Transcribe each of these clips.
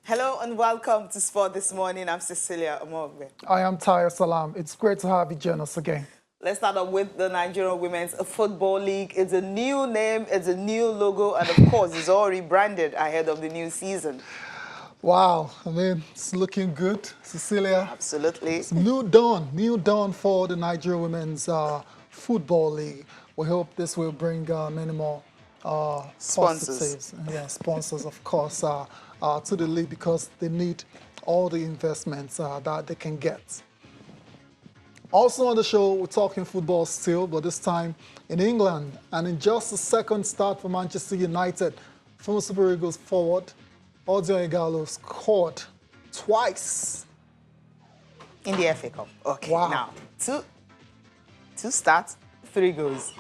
Hello and welcome to Sport This Morning. I'm Cecilia Omogbe. I am Taya Salam. It's great to have you join us again. Let's start off with the Nigerian Women's Football League. It's a new name, it's a new logo, and of course, it's already branded ahead of the new season. Wow, I mean, it's looking good, Cecilia. Absolutely. It's new dawn for the Nigerian Women's Football League. We hope this will bring many more Sponsors. Sponsors, of course, to the league because they need all the investments that they can get. Also on the show, we're talking football still, but this time in England. And in just a second start for Manchester United, former Super Eagles forward Odion Ighalo scored twice. In the FA Cup. Okay, Wow. Now, two starts, 3 goals.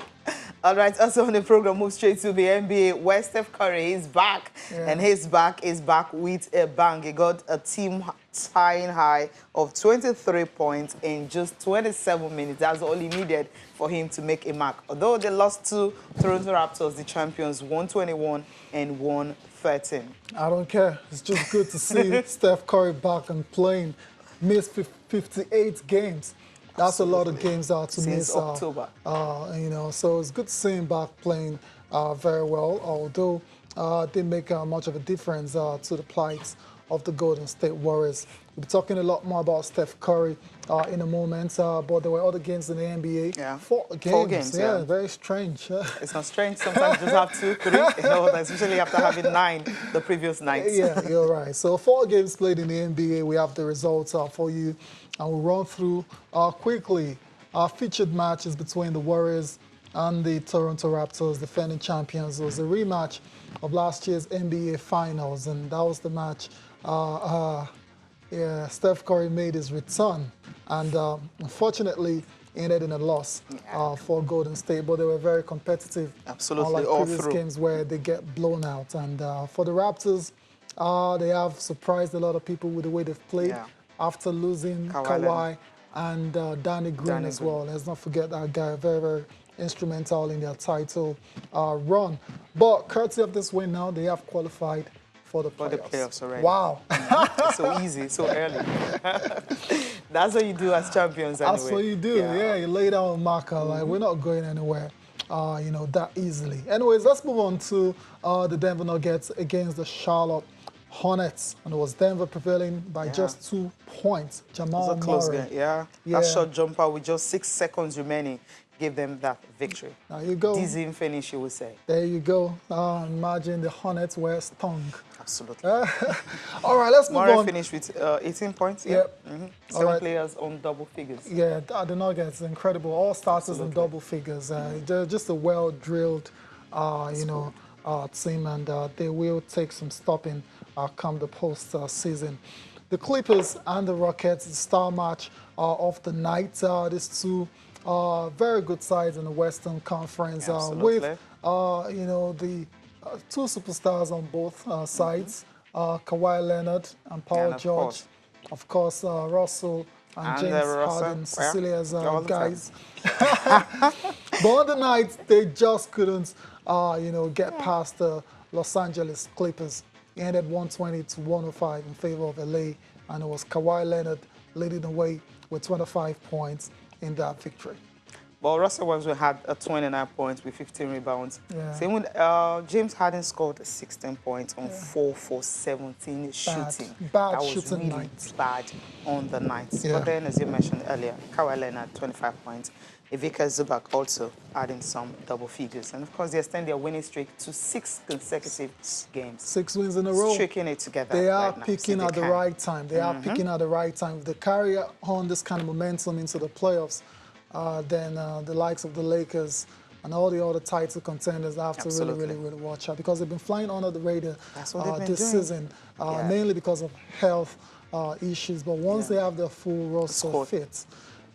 All right, also on the program, move straight to the NBA, where Steph Curry is back. Yeah. And his back is back with a bang. He got a team-tying high of 23 points in just 27 minutes. That's all he needed for him to make a mark. Although they lost to Toronto Raptors, the champions, 121 and 113. I don't care. It's just good to see Steph Curry back and playing. Missed 58 games. That's a lot of games to Since miss. October. So it's good to see him back playing very well, although didn't make much of a difference to the plight of the Golden State Warriors. We'll be talking a lot more about Steph Curry in a moment, but there were other games in the NBA. Yeah. 4 games. 4 games, yeah. Very strange. It's not strange. Sometimes you just have 2, 3. Especially after having 9 the previous nights. Yeah, you're right. So 4 games played in the NBA. We have the results for you. And we'll run through quickly our featured matches between the Warriors and the Toronto Raptors, defending champions. It was a rematch of last year's NBA Finals, and that was the match. Steph Curry made his return, and unfortunately ended in a loss for Golden State, but they were very competitive. Absolutely, unlike all previous through. games where they get blown out. And for the Raptors, they have surprised a lot of people with the way they've played. Yeah. After losing Kawhi and Danny Green as well. Let's not forget that guy, very, very instrumental in their title run. But courtesy of this win now, they have qualified for the playoffs. For the playoffs already. Wow. It's so easy, so early. That's what you do as champions anyway. That's what you do. Yeah, you lay down a marker, like we're not going anywhere, that easily. Anyways, let's move on to the Denver Nuggets against the Charlotte Hornets, and it was Denver prevailing by just 2 points. Jamal It was a close Murray. game, That short jumper with just 6 seconds remaining gave them that victory. There you go. Dizzying finish, you would say. There you go. Imagine the Hornets were stung. Absolutely. All right, let's move Murray on. finished with 18 points. Yep. 7 players on double figures. Yeah, the Nuggets, incredible. All starters in double figures. They're just a well-drilled, team, and they will take some stopping come the post-season. The Clippers and the Rockets, the star match of the night. These two very good sides in the Western Conference with, the 2 superstars on both sides, Kawhi Leonard and Paul George. Of course, Russell and James Harden, Cecilia's guys. But on the night, they just couldn't, get past the Los Angeles Clippers. It ended 120 to 105 in favor of LA, and it was Kawhi Leonard leading the way with 25 points in that victory. Well, Russell Westbrook had 29 points with 15 rebounds. Yeah. Same with James Harden scored 16 points on 4 for 17 shooting. Bad that was shooting really night. bad on the night. Yeah. But then, as you mentioned earlier, Kawhi Leonard 25 points. Ivica Zubac also adding some double figures. And of course, they extend their winning streak to 6 consecutive games. 6 wins in a row. Streaking it together. They are right now, picking so at the right time. They are picking at the right time. If they carry on this kind of momentum into the playoffs, then the likes of the Lakers and all the other title contenders have to really watch out, because they've been flying under the radar this season, mainly because of health issues. But once they have their full roster fit,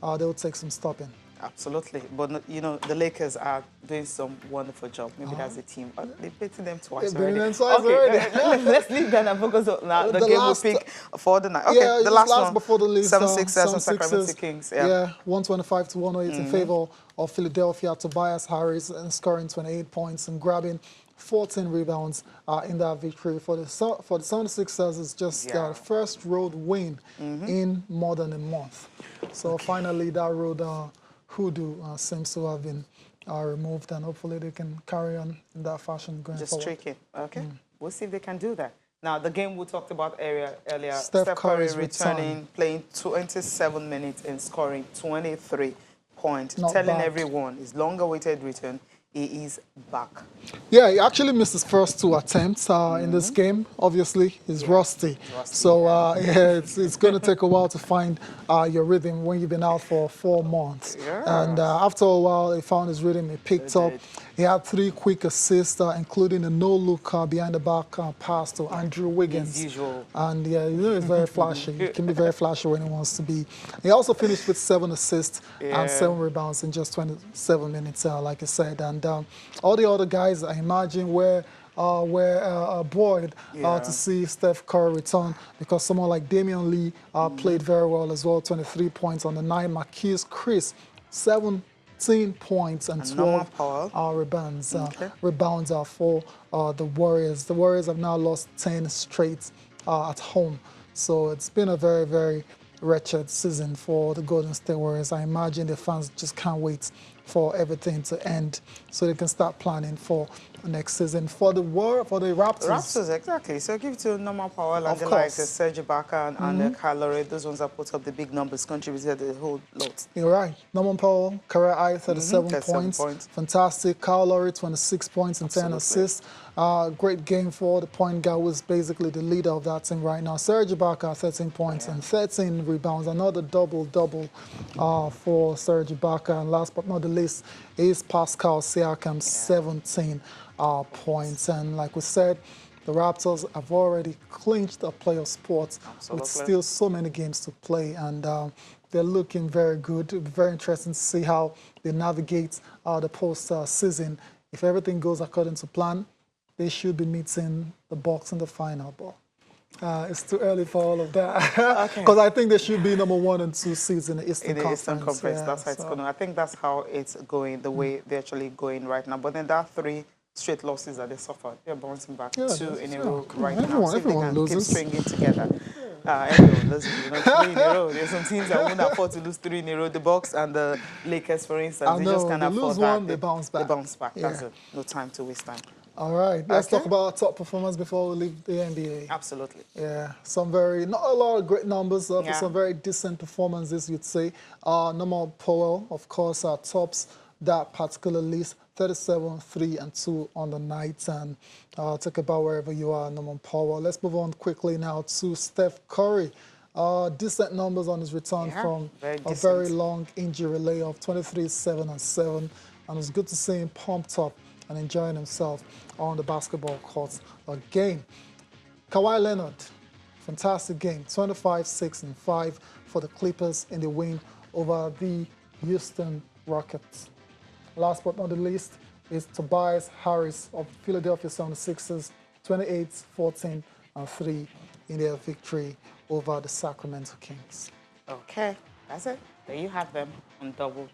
they'll take some stopping. Absolutely. But, you know, the Lakers are doing some wonderful job. Maybe that's a team. They've beaten them twice already. Let's leave that and focus on the game we'll pick for the night. Okay, yeah, the last one. Before the list, 76ers and Sacramento Kings. Yeah, 125 to 108 in favor of Philadelphia. Tobias Harris scoring 28 points and grabbing 14 rebounds in that victory. For the 76ers, it's just their first road win in more than a month. So finally, that road hoodoo seems to have been removed, and hopefully they can carry on in that fashion going forward. Just tricky. Okay. We'll see if they can do that. Now, the game we talked about earlier, Steph Curry Curry's returning, playing 27 minutes and scoring 23 points, Not telling bad. everyone his long-awaited return, he is back. Yeah, he actually missed his first 2 attempts in this game. Obviously, he's rusty. So, yeah, it's going to take a while to find your rhythm when you've been out for 4 months. And after a while, he found his rhythm. He picked up. He had 3 quick assists, including a no-look behind-the-back pass to Andrew Wiggins. As usual. And, yeah, you know, he's very flashy. He can be very flashy when he wants to be. He also finished with 7 assists and 7 rebounds in just 27 minutes, like I said. And all the other guys, I imagine, were buoyed to see Steph Curry return, because someone like Damian Lee played very well as well, 23 points on the night. Marquise Chris, 17 points and 12 rebounds, rebounds for the Warriors. The Warriors have now lost 10 straight at home. So it's been a very, very wretched season for the Golden State Warriors. I imagine the fans just can't wait for everything to end so they can start planning for next season. For the Raptors. Raptors, exactly. So give it to Norman Powell and the likes of Serge Ibaka and Kyle Lowry. Those ones that put up the big numbers, contributed a whole lot. You're right. Norman Powell, career high, 37 points. Fantastic. Kyle Lowry, 26 points and 10 assists. Great game for the point guard, who is basically the leader of that team right now. Serge Ibaka, 13 points and 13 rebounds. Another double-double for Serge Ibaka. And last but not the least is Pascal Siakam, 17 points. And like we said, the Raptors have already clinched a playoff spot with still so many games to play. And they're looking very good. It'll be very interesting to see how they navigate the post-season. If everything goes according to plan, they should be meeting the Bucks in the final, but it's too early for all of that. Because I think they should be number 1 and 2 seeds in the Eastern Conference. Eastern Conference, that's how it's going. I think that's how it's going, the way they're actually going right now. But then that 3 straight losses that they suffered, they're bouncing back 2 in a row right now. Everyone loses. Keep stringing together. Everyone loses, 3 in a row. There's some teams that won't afford to lose 3 in a row. The Bucks and the Lakers, for instance, they just can't afford that. They bounce back. They bounce back. That's it. No time to waste time. All right, let's talk about our top performance before we leave the NBA. Absolutely. Yeah, not a lot of great numbers, but some very decent performances, you'd say. Norman Powell, of course, tops that particular list, 37, 3, and 2 on the night. And talk about wherever you are, Norman Powell. Let's move on quickly now to Steph Curry. Decent numbers on his return from a very long injury layoff, 23, 7, and 7. And it's good to see him pumped up and enjoying himself on the basketball court again. Kawhi Leonard, fantastic game, 25, 6, and 5 for the Clippers in the win over the Houston Rockets. Last but not the least is Tobias Harris of Philadelphia 76ers, 28, 14, and 3 in their victory over the Sacramento Kings. Okay, that's it. There you have them on double